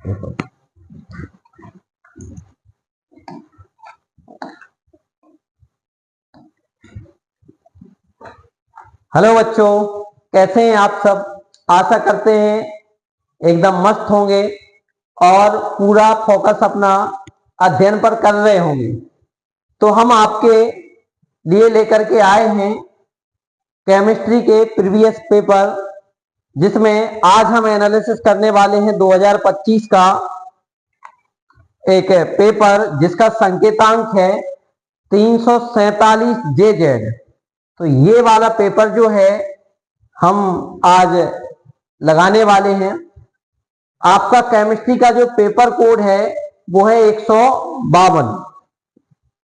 Hello बच्चों, कैसे हैं आप सब। आशा करते हैं एकदम मस्त होंगे और पूरा फोकस अपना अध्ययन पर कर रहे होंगे। तो हम आपके लिए लेकर के आए हैं केमिस्ट्री के प्रीवियस पेपर, जिसमें आज हम एनालिसिस करने वाले हैं 2025 का एक पेपर जिसका संकेतांक है 347 JZ। तो ये वाला पेपर जो है हम आज लगाने वाले हैं। आपका केमिस्ट्री का जो पेपर कोड है वो है 152।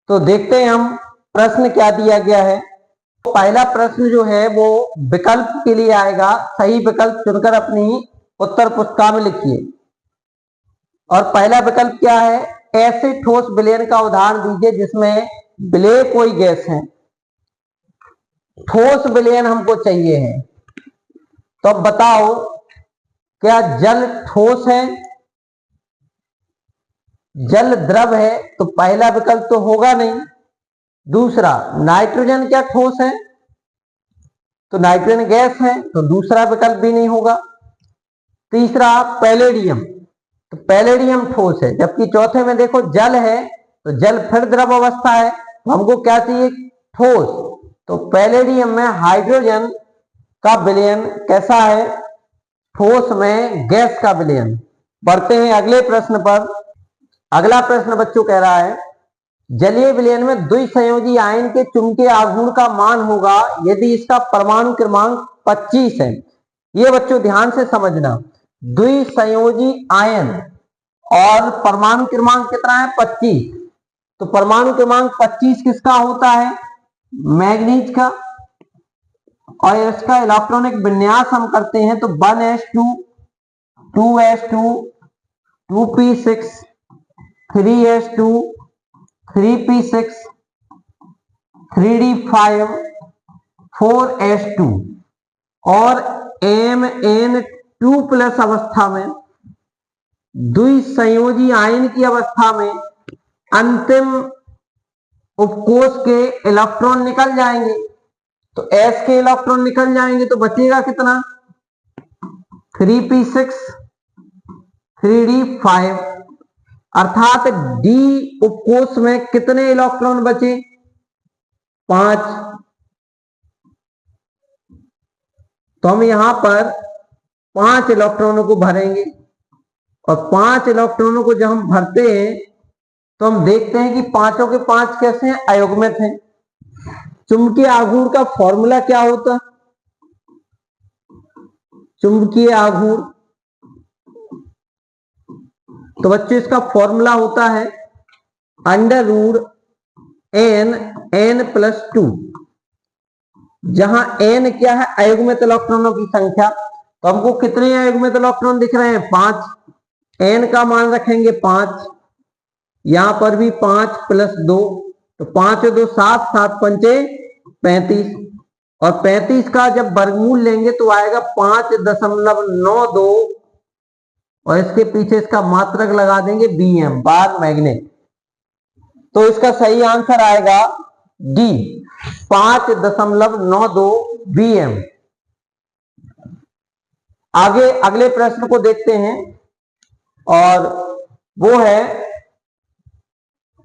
तो देखते हैं हम प्रश्न क्या दिया गया है। पहला प्रश्न जो है वो विकल्प के लिए आएगा। सही विकल्प चुनकर अपनी उत्तर पुस्तिका में लिखिए। और पहला विकल्प क्या है, ऐसे ठोस विलयन का उदाहरण दीजिए जिसमें विलेय कोई गैस है। ठोस विलयन हमको चाहिए है, तो अब बताओ क्या जल ठोस है, जल द्रव है, तो पहला विकल्प तो होगा नहीं। दूसरा, नाइट्रोजन क्या ठोस है, तो नाइट्रोजन गैस है, तो दूसरा विकल्प भी नहीं होगा। तीसरा, पैलेडियम, तो पैलेडियम ठोस है। जबकि चौथे में देखो जल है, तो जल फिर द्रव अवस्था है, तो हमको क्या चाहिए, ठोस। तो पैलेडियम में हाइड्रोजन का विलयन कैसा है, ठोस में गैस का विलयन। बढ़ते हैं अगले प्रश्न पर। अगला प्रश्न बच्चों कह रहा है, जलीय विलयन में द्विसंयोजी आयन के चुंबकीय आघूर्ण का मान होगा यदि इसका परमाणु क्रमांक 25 है। ये बच्चों ध्यान से समझना, द्विसंयोजी आयन और परमाणु क्रमांक कितना है, 25। तो परमाणु क्रमांक 25 किसका होता है, मैग्नीज का। और इसका इलेक्ट्रॉनिक विन्यास हम करते हैं तो 1s2 2s2 2p6 3s2 3p6 3d5 4s2 और Mn2 प्लस अवस्था में, द्विसंयोजी आयन की अवस्था में अंतिम उपकोष के इलेक्ट्रॉन निकल जाएंगे। तो S के इलेक्ट्रॉन निकल जाएंगे तो बचेगा कितना, 3p6 3d5, अर्थात D उपकोष में कितने इलेक्ट्रॉन बचे, 5। तो हम यहां पर 5 इलेक्ट्रॉनों को भरेंगे। और 5 इलेक्ट्रॉनों को जब हम भरते हैं तो हम देखते हैं कि पांचों के 5 कैसे हैं, अयुग्मित हैं। चुंबकीय आघूर्ण का फॉर्मूला क्या होता, चुंबकीय आघूर्ण, तो बच्चों इसका फॉर्मूला होता है √n+2, जहां n क्या है, अयुग्मित इलेक्ट्रॉनों की संख्या। तो हमको कितने अयुग्मित इलेक्ट्रॉन दिख रहे हैं, 5। n का मान रखेंगे 5, यहां पर भी 5 + 2, तो 5 और 2 7, 7 पंचे 35। और 35 का जब वर्गमूल लेंगे तो आएगा 5.92, और इसके पीछे इसका मात्रक लगा देंगे Bm, बार मैग्नेट। तो इसका सही आंसर आएगा D, 5.92 Bm। आगे अगले प्रश्न को देखते हैं, और वो है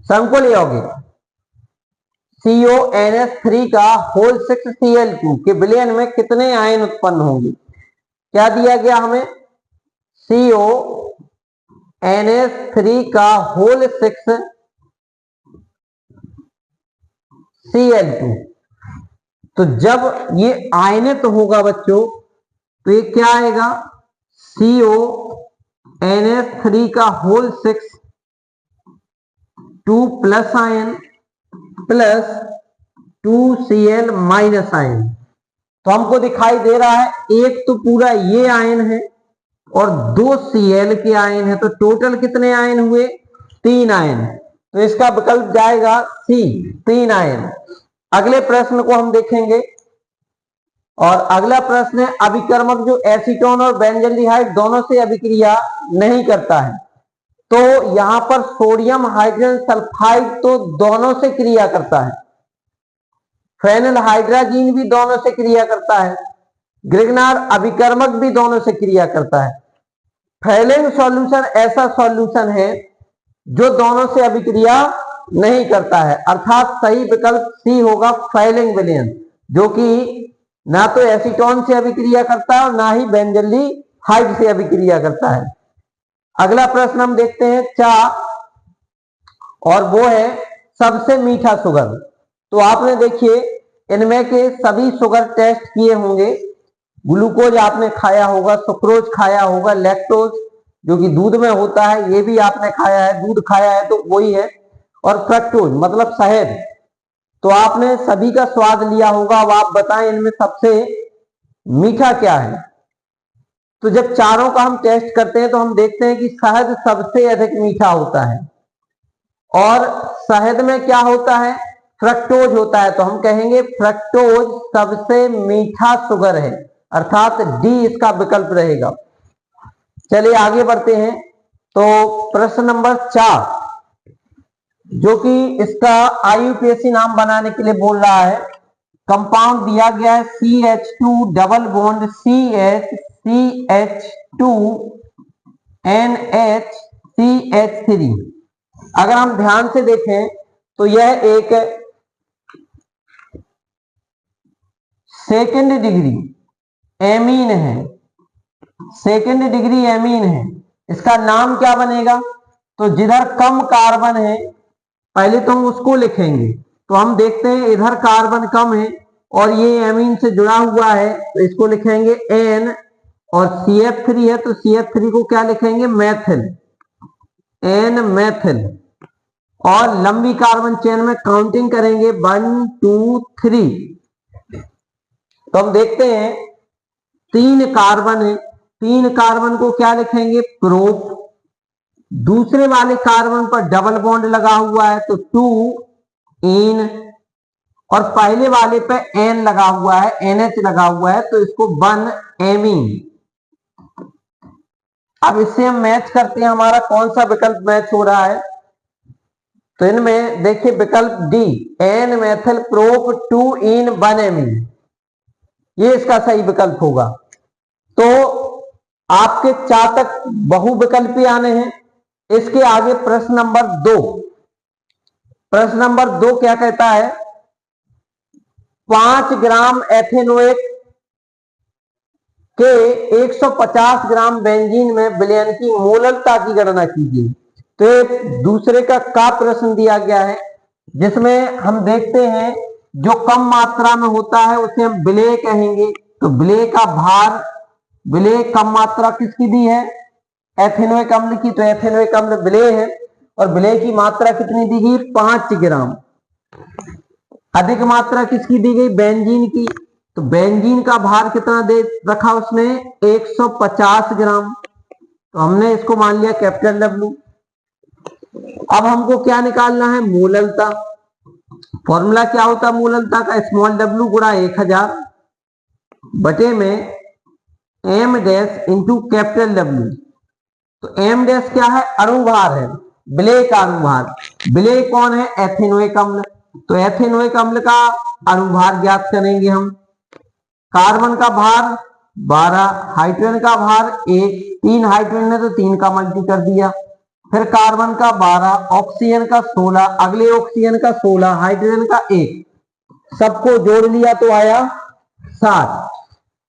संकुल यौगिक CONS3 का होल 6Cl2 के विलयन में कितने आयन उत्पन्न होंगे। क्या दिया गया हमें, CONS3 का होल 6Cl2। तो जब ये आयनित होगा बच्चों तो ये क्या आएगा, CONS3 का होल 6 2 plus ion plus 2Cl minus ion. तो हमको दिखाई दे रहा है एक तो पूरा ये आयन है और 2 Cl के आयन है, तो टोटल कितने आयन हुए, 3 आयन। तो इसका विकल्प जाएगा C, 3 आयन। अगले प्रश्न को हम देखेंगे, और अगला प्रश्न है अभिकर्मक जो एसीटोन और बेंजल्डिहाइड दोनों से अभिक्रिया नहीं करता है, तो यहां पर सोडियम हाइड्रोजन सल्फाइड तो दोनों से क्रिया करता है, फेनल हाइड्राजीन भी दोनों से क्रिया करता है, ग्रिग्नार अभिकर्मक भी दोनों से क्रिया करता है। फैलेंग सॉल्यूशन ऐसा सॉल्यूशन है जो दोनों से अभिक्रिया नहीं करता है, अर्थात सही विकल्प सी होगा फैलेंग विलयन, जो कि ना तो एसीटोन से अभिक्रिया करता है और ना ही बेंजल्डिहाइड से अभिक्रिया करता है। अगला प्रश्न हम देखते हैं 4, और वो है सबसे मीठा शुगर। तो आपने देखिए इनमें के सभी शुगर टेस्ट किए होंगे, ग्लूकोज आपने खाया होगा, सुक्रोज खाया होगा, लैक्टोज जो कि दूध में होता है ये भी आपने खाया है, दूध खाया है तो वही है, और फ्रक्टोज मतलब शहद। तो आपने सभी का स्वाद लिया होगा। अब आप बताएं इनमें सबसे मीठा क्या है। तो जब चारों का हम टेस्ट करते हैं तो हम देखते हैं कि शहद सबसे अधिक मीठा होता है, और शहद में क्या होता है, फ्रक्टोज होता है। तो हम कहेंगे फ्रक्टोज सबसे मीठा शुगर है, अर्थात डी इसका विकल्प रहेगा। चलिए आगे बढ़ते हैं। तो प्रश्न नंबर 4 जो कि इसका आईयूपीएसी नाम बनाने के लिए बोल रहा है, कंपाउंड दिया गया है CH2 double bond CH NH3। अगर हम ध्यान से देखें तो यह एक सेकेंड डिग्री एमीन है, सेकेंड डिग्री एमीन है। इसका नाम क्या बनेगा, तो जिधर कम कार्बन है पहले तो हम उसको लिखेंगे। तो हम देखते हैं इधर कार्बन कम है और ये एमीन से जुड़ा हुआ है, तो इसको लिखेंगे N, और CF3 है तो CF3 को क्या लिखेंगे, मैथिल, N मैथिल। और लंबी कार्बन चेन में काउंटिंग करेंगे 1 2 3, तो हम देखते हैं 3 कार्बन है, 3 कार्बन को क्या लिखेंगे, प्रोप। दूसरे वाले कार्बन पर डबल बॉन्ड लगा हुआ है तो 2 इन, और पहले वाले पे N लगा हुआ है, NH लगा हुआ है तो इसको 1 एमीन। अब इससे हम मैच करते हैं हमारा कौन सा विकल्प मैच हो रहा है। तो इनमें देखिए विकल्प डी N मेथिल प्रोप 2 इन 1 एमीन, ये इसका सही विकल्प होगा। तो आपके 4 तक बहु विकल्पी आने हैं। इसके आगे प्रश्न नंबर 2, प्रश्न नंबर 2 क्या कहता है, 5 ग्राम एथेनोएक के 150 ग्राम बेंजीन में विलयन की मोललता की गणना कीजिए। तो एक दूसरे का प्रश्न दिया गया है, जिसमें हम देखते हैं जो कम मात्रा में होता है उसे हम विलेय कहेंगे। तो विलेय का भार, विलेय कम मात्रा किसकी दी है, एथेनोइक अम्ल की, तो एथेनोइक अम्ल विलेय है, और विलेय की मात्रा कितनी दी गई, 5 ग्राम। अधिक मात्रा किसकी दी गई, बेंजीन की, तो बेंजीन का भार कितना दे रखा उसने, 150 ग्राम। तो हमने इसको मान लिया कैपिटल डब्ल्यू। अब हमको क्या निकालना है, मोललता। फॉर्मूला क्या होता है मोललता का, स्मॉल डब्ल्यू गुणा 1000 बटे में M dash into capital W. तो एम डैश क्या है, अणुभार है, विलेय का अणुभार। विलेय कौन है, एथेनोइक अम्ल। तो एथेनोइक अम्ल का अणुभार ज्ञात करेंगे हम। कार्बन का भार 12, हाइड्रोजन का भार 1, 3 हाइड्रोजन है तो 3 का मल्टी कर दिया, फिर कार्बन का 12, ऑक्सीजन का 16, अगले ऑक्सीजन का 16, हाइड्रोजन का 1, सबको जोड़ लिया तो आया 7।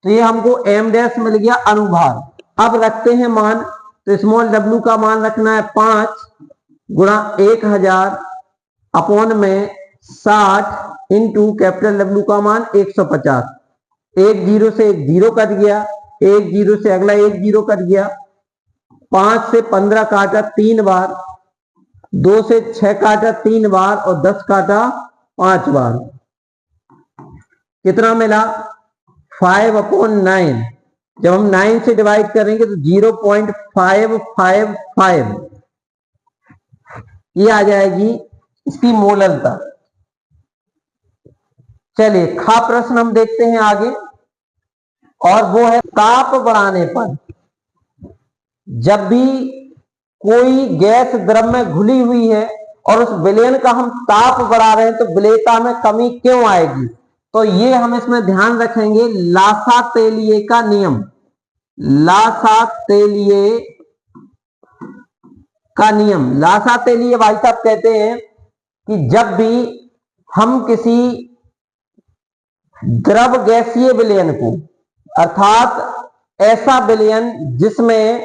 तो ये हमको एम डैश मिल गया अणुभार। अब रखते हैं मान, तो स्मॉल डब्ल्यू का मान रखना है 5 गुणा 1000 अपॉन में 60 इंटू कैपिटल डब्ल्यू का मान 150। एक जीरो से एक जीरो कट गया, एक जीरो से अगला एक जीरो कट गया, 5 से 15 काटा 3 बार, 2 से 6 काटा 3 बार, और 10 काटा 5 बार। कितना मिला, 5/9। जब हम 9 से डिवाइड करेंगे तो 0.555, ये आ जाएगी इसकी मोललता। चलिए खा प्रश्न हम देखते हैं आगे। और वो है ताप बढ़ाने पर। जब भी कोई गैस द्रव में घुली हुई है और उस विलयन का हम ताप बढ़ा रहे हैं तो विलेयता में कमी क्यों आएगी? तो ये हम इसमें ध्यान रखेंगे, लासातेलिए का नियम। लासातेलिए का नियम, लासातेलिए भाई साहब कहते हैं कि जब भी हम किसी द्रव गैसीय विलयन को, अर्थात ऐसा विलयन जिसमें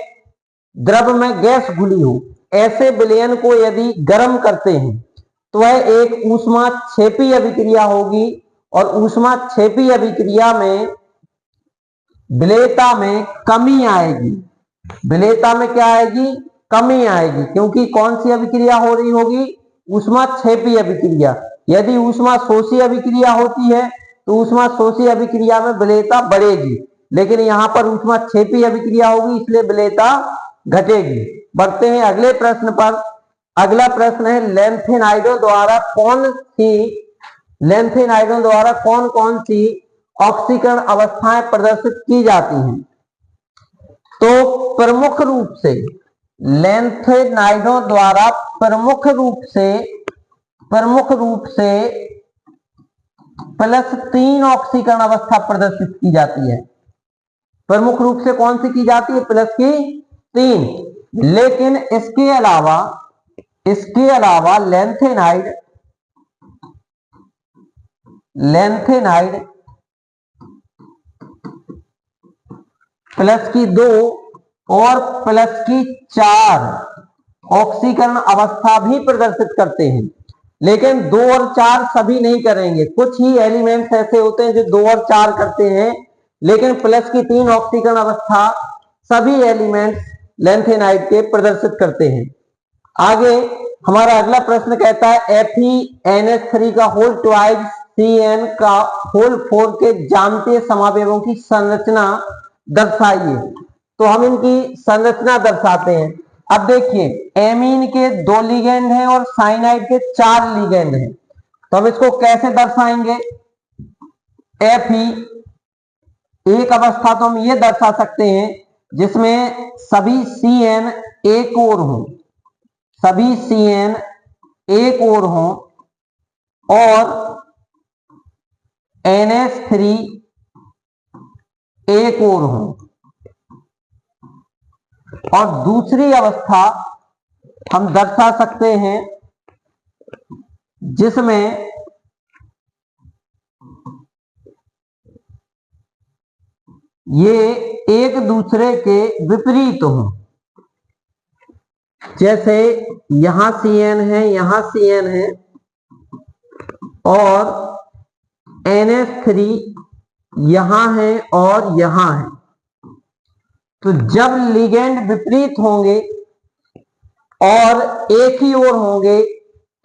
द्रव में गैस घुली हो, ऐसे विलयन को यदि गर्म करते हैं तो वह एक ऊष्माक्षेपी अभिक्रिया होगी और ऊष्माक्षेपी अभिक्रिया में विलेयता में कमी आएगी। विलेयता में क्या आएगी? कमी आएगी, क्योंकि कौन सी अभिक्रिया हो रही होगी? ऊष्माक्षेपी अभिक्रिया। यदि ऊष्माशोषी अभिक्रिया होती है तो ऊष्माशोषी अभिक्रिया में विलेयता बढ़ेगी, लेकिन यहां पर ऊष्माक्षेपी अभिक्रिया होगी इसलिए विलेयता घटेगी। बढ़ते हैं अगले प्रश्न पर। अगला प्रश्न है लैंथेनाइडों द्वारा कौन कौन सी ऑक्सीकरण अवस्थाएं प्रदर्शित की जाती हैं? तो प्रमुख रूप से लैंथेनाइडों द्वारा प्रमुख रूप से +3 ऑक्सीकरण अवस्था प्रदर्शित की जाती है। प्रमुख रूप से कौन सी की जाती है? +3। लेकिन इसके अलावा लैंथेनाइड +2 और +4 ऑक्सीकरण अवस्था भी प्रदर्शित करते हैं, लेकिन 2 और 4 सभी नहीं करेंगे। कुछ ही एलिमेंट्स ऐसे होते हैं जो 2 और 4 करते हैं, लेकिन +3 ऑक्सीकरण अवस्था सभी एलिमेंट्स लैंथेनाइड के प्रदर्शित करते हैं। आगे हमारा अगला प्रश्न कहता है FeNH3 का होल ट्वाइस CN का होल 4 के ज्यामितीय समावयवों की संरचना दर्शाइए। तो हम इनकी संरचना दर्शाते हैं। अब देखिए, एमीन के 2 लिगेंड हैं और साइनाइड के 4 लिगेंड हैं, तो हम इसको कैसे दर्शाएंगे? Fe एक अवस्था तो हम ये दर्शा सकते हैं जिसमें सभी CN एक ओर हों, सभी CN एक ओर हों और NH3 एक ओर हों। और दूसरी अवस्था हम दर्शा सकते हैं जिसमें ये एक दूसरे के विपरीत हों। जैसे यहां CN है, यहां CN है और NH3 यहां है और यहां है। तो जब लिगेंड विपरीत होंगे और एक ही ओर होंगे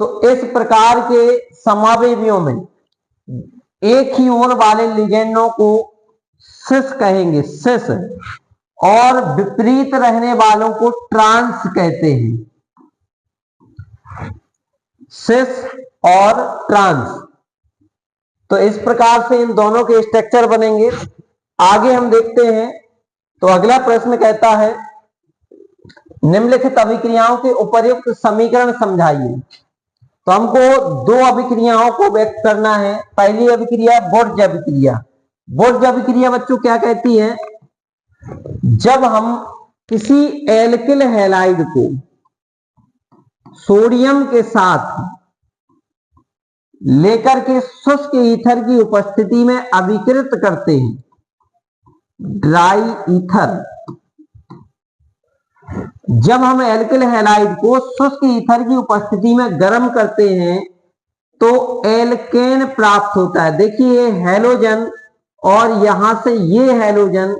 तो इस प्रकार के समावयवियों में एक ही ओर वाले लिगेंडों को सिस कहेंगे, सिस, और विपरीत रहने वालों को ट्रांस कहते हैं, सिस और ट्रांस। तो इस प्रकार से इन दोनों के स्ट्रक्चर बनेंगे। आगे हम देखते हैं, तो अगला प्रश्न कहता है निम्नलिखित अभिक्रियाओं के उपर्युक्त समीकरण समझाइए। तो हमको 2 अभिक्रियाओं को व्यक्त करना है। पहली अभिक्रिया बोर्ज अभिक्रिया। बोर्ज अभिक्रिया बच्चों क्या कहती है? जब हम किसी एल्किल हैलाइड को सोडियम के साथ लेकर के शुष्क ईथर की उपस्थिति में अभिकृत करते हैं, ड्राई ईथर, जब हम एल्किल हैलाइड को शुष्क ईथर की उपस्थिति में गर्म करते हैं तो एल्केन प्राप्त होता है। देखिए हैलोजन और यहां से ये हैलोजन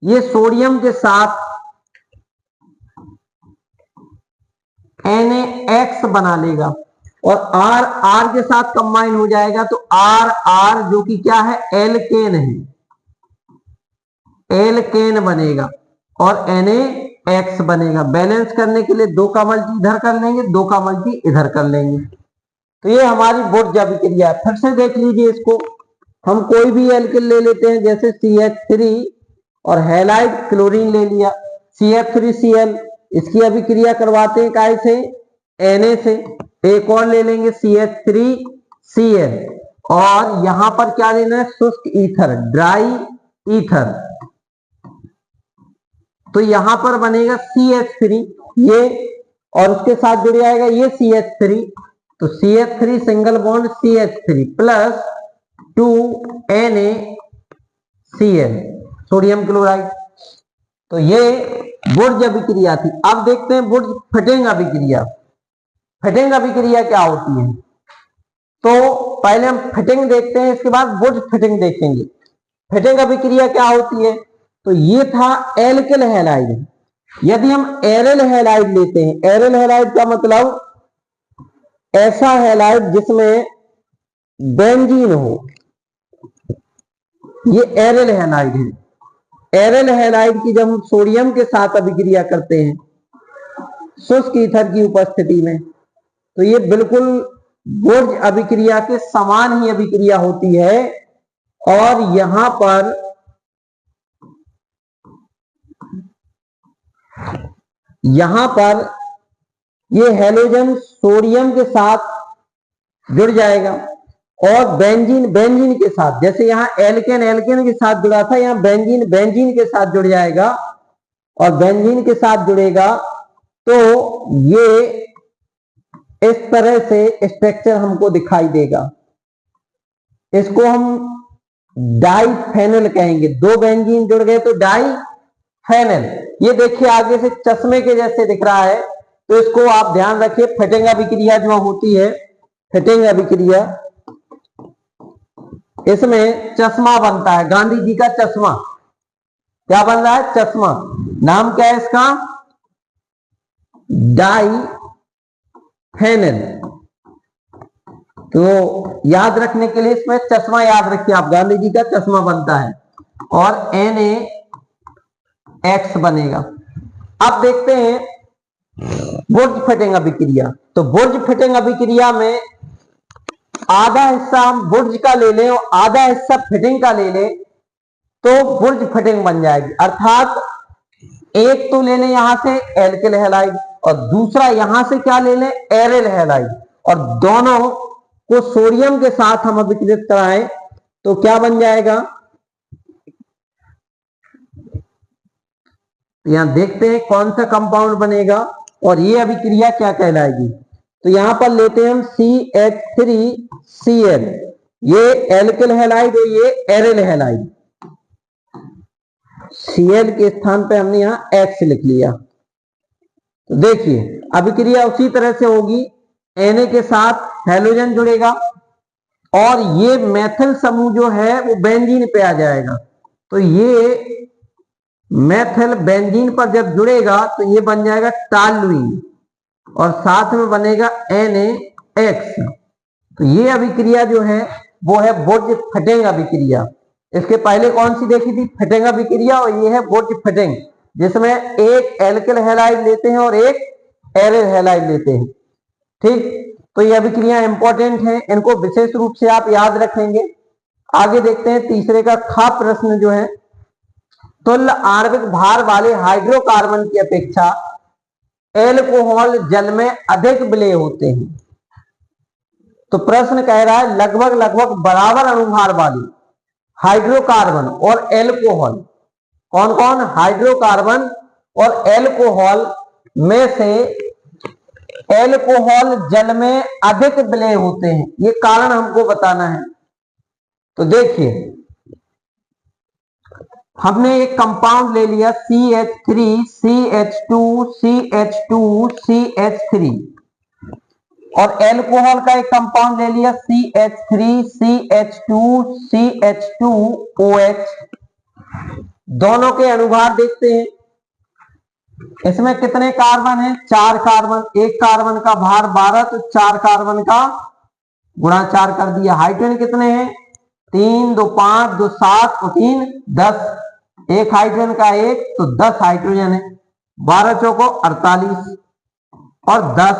ये सोडियम के साथ NaX बना लेगा और R के साथ कंबाइन हो जाएगा तो R जो कि क्या है? एल्केन है, एल्केन बनेगा और NaX बनेगा। बैलेंस करने के लिए 2 का मल्टी इधर कर लेंगे, 2 का मल्टी इधर कर लेंगे। तो ये हमारी बोर्ज अभिक्रिया है। फिर से देख लीजिए इसको, हम कोई भी एल्किल ले लेते हैं, जैसे CH3 और हैलाइड क्लोरीन ले लिया, CF3Cl, इसकी अभिक्रिया करवाते हैं काय से, Na से। एक और ले लेंगे CH3Cl, और यहां पर क्या लेना है, शुष्क ईथर, ड्राई ईथर। तो यहां पर बनेगा CH3 ये, और उसके साथ जुड़ जाएगा ये CH3, तो CH3 single bond CH3 plus 2NaCl, sodium chloride. तो ये बुर्ज अभिक्रिया थी। अब देखते हैं बुर्ज फटिंग अभिक्रिया। फटिंग अभिक्रिया क्या होती है, तो पहले हम फिटिंग देखते हैं, इसके बाद बुर्ज फिटिंग देखेंगे। फिटिंग अभिक्रिया क्या होती है, तो ये था एल्किल हैलाइड। यदि हम एरिल हैलाइड लेते हैं, एरिल हैलाइड का मतलब ऐसा हैलाइड जिसमें बेंजीन हो, ये एरिल हैलाइड है। एरिल हैलाइड की जब हम सोडियम के साथ अभिक्रिया करते हैं शुष्क ईथर की उपस्थिति में, तो ये बिल्कुल बुर्ज अभिक्रिया के समान ही अभिक्रिया होती है। और यहां पर ये हैलोजन सोडियम के साथ जुड़ जाएगा, और बेंजीन के साथ, जैसे यहां एल्केन के साथ जुड़ा था, यहां बेंजीन के साथ जुड़ जाएगा, और बेंजीन के साथ जुड़ेगा तो ये इस तरह से स्ट्रक्चर हमको दिखाई देगा। इसको हम डाइफेनल कहेंगे। दो बेंजीन जुड़ गए तो डाइफेनल। ये देखिए आगे से चश्मे के जैसे दिख रहा है, तो इसको आप ध्यान रखिए। फिटिंग अभिक्रिया जो होती है, फिटिंग अभिक्रिया, इसमें चश्मा बनता है, गांधी जी का चश्मा। क्या बन रहा है, चश्मा। नाम क्या है इसका, डाइफेनल। तो याद रखने के लिए इसमें चश्मा याद रखिए आप, गांधी जी का चश्मा बनता है, और NaX बनेगा। अब देखते हैं बुर्ज फिटिंग अभिक्रिया। तो बुर्ज फिटिंग अभिक्रिया में आधा हिस्सा हम बुर्ज का ले लें और आधा हिस्सा फिटिंग का ले लें, तो बुर्ज फिटिंग बन जाएगी। अर्थात एक तो ले लें यहां से एल्किल हैलाइड, और दूसरा यहां से क्या ले लें, एरिल हैलाइड, और दोनों को सोडियम के साथ हम अभिक्रित कराएं तो क्या बन जाएगा। यहां देखते हैं कौन सा कंपाउंड बनेगा और ये अभिक्रिया क्या कहलाएगी। तो यहां पर लेते हैं हम CH3Cl, ये एल्किल हैलाइड है, ये एरिल हैलाइड। Cl के स्थान पे हमने यहां X लिख लिया। तो देखिए अभिक्रिया उसी तरह से होगी, Na के साथ हैलोजन जुड़ेगा, और ये मेथिल समूह जो है वो बेंजीन पे आ जाएगा। तो ये मेथिल बेंजीन पर जब जुड़ेगा तो ये बन जाएगा टॉल्यूइन, और साथ में बनेगा NaX। तो ये अभिक्रिया जो है वो है बुर्ज फिटिंग अभिक्रिया। इसके पहले कौन सी देखी थी, फिटिंग अभिक्रिया, और ये है बुर्ज फिटिंग, जिसमें एक एल्किल हैलाइड लेते हैं और एक एरिल हैलाइड लेते हैं। ठीक, तो ये अभिक्रिया इंपॉर्टेंट है, इनको विशेष रूप से आप याद रखेंगे। आगे देखते हैं तीसरे का खा प्रश्न जो है, तुल्य आणविक भार वाले हाइड्रोकार्बन की अपेक्षा एल्कोहल जल में अधिक विलेय होते हैं। तो प्रश्न कह रहा है लगभग बराबर अणुभार वाली हाइड्रोकार्बन और एल्कोहल, कौन कौन, हाइड्रोकार्बन और एल्कोहल में से एल्कोहल जल में अधिक विलेय होते हैं, ये कारण हमको बताना है। तो देखिए हमने एक कंपाउंड ले लिया CH3 CH2 CH2 CH3, और एल्कोहल का एक कंपाउंड ले लिया CH3 CH2 CH2 OH। दोनों के अनुभार देखते हैं, इसमें कितने कार्बन है, 4 कार्बन। एक कार्बन का भार 12, तो 4 कार्बन का गुणा 4 कर दिया। हाइड्रोजन कितने हैं, 3 2 5 2 7 और 3 10। एक हाइड्रोजन का 1, तो 10 हाइड्रोजन है। 12 चौको 48 और 10,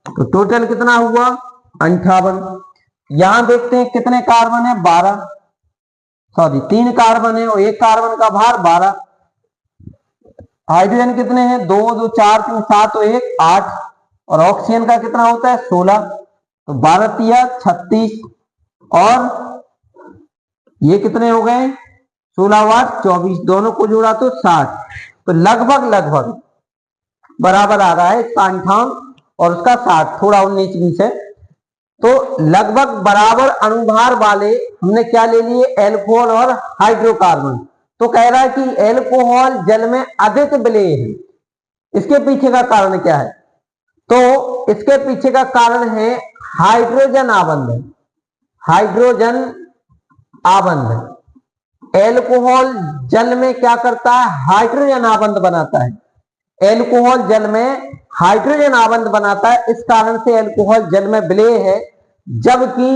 तो टोटल कितना हुआ, 58। यहां देखते हैं कितने कार्बन है, 12, सॉरी 3 कार्बन है और 1 कार्बन का भार 12। हाइड्रोजन कितने हैं, 2 2 4 3 7 और 1 8 और ऑक्सीजन का कितना होता है 16। तो 12 तिया 36 और ये कितने हो गए 16 वाट 24, दोनों को जोड़ा तो 60। तो लगभग बराबर आ रहा है इसका 58 और उसका 60, थोड़ा 19-20 है। तो लगभग बराबर अणुभार वाले हमने क्या ले लिए, एल्कोहल और हाइड्रोकार्बन। तो कह रहा है कि एल्कोहल जल में अधिक विलेय है। इसके पीछे का कारण क्या है, तो इसके पीछे का कारण है हाइड्रोजन आबंध। हाइड्रोजन आबंध, एल्कोहल जल में क्या करता है, हाइड्रोजन आबंध बनाता है। एल्कोहल जल में हाइड्रोजन आबंध बनाता है, इस कारण से एल्कोहल जल में विलेय है। जबकि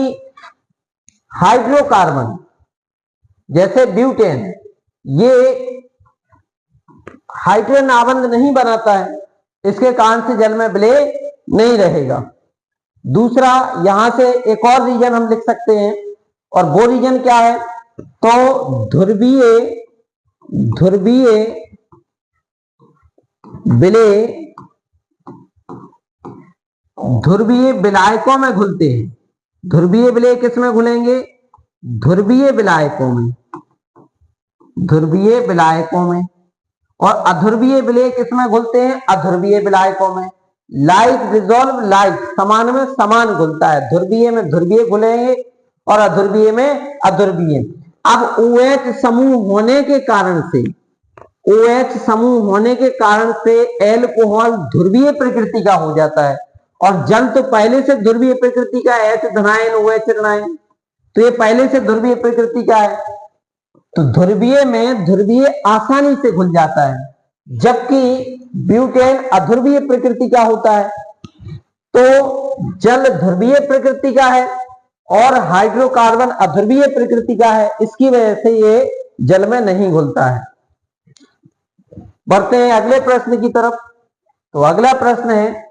हाइड्रोकार्बन जैसे ब्यूटेन, ये हाइड्रोजन आबंध नहीं बनाता है, इसके कारण से जल में विलेय नहीं रहेगा। दूसरा, यहां से एक और रीजन हम लिख सकते हैं, और वो रीजन क्या है, तो ध्रुवीय विलेय ध्रुवीय विलायकों में घुलते हैं। ध्रुवीय विलेय किस में घुलेंगे, ध्रुवीय विलायकों में, ध्रुवीय विलायकों में। और अध्रुवीय विलेय किस में घुलते हैं, अध्रुवीय विलायकों में। लाइक डिजोल्व लाइक, समान में समान घुलता है। ध्रुवीय में ध्रुवीय घुलेंगे और अध्रुवीय में अध्रुवीय। अब OH समूह होने के कारण से, OH समूह होने के कारण से एल्कोहल ध्रुवीय प्रकृति का हो जाता है, और जल तो पहले से ध्रुवीय प्रकृति का है, H धनायन OH ऋणायन, तो ये पहले से ध्रुवीय प्रकृति का है। तो ध्रुवीय में ध्रुवीय आसानी से घुल जाता है, जबकि ब्यूटेन अध्रुवीय प्रकृति का होता है। तो जल ध्रुवीय प्रकृति का है और हाइड्रोकार्बन अध्रुवीय प्रकृति का है, इसकी वजह से ये जल में नहीं घुलता है। बढ़ते हैं अगले प्रश्न की तरफ। तो अगला प्रश्न है,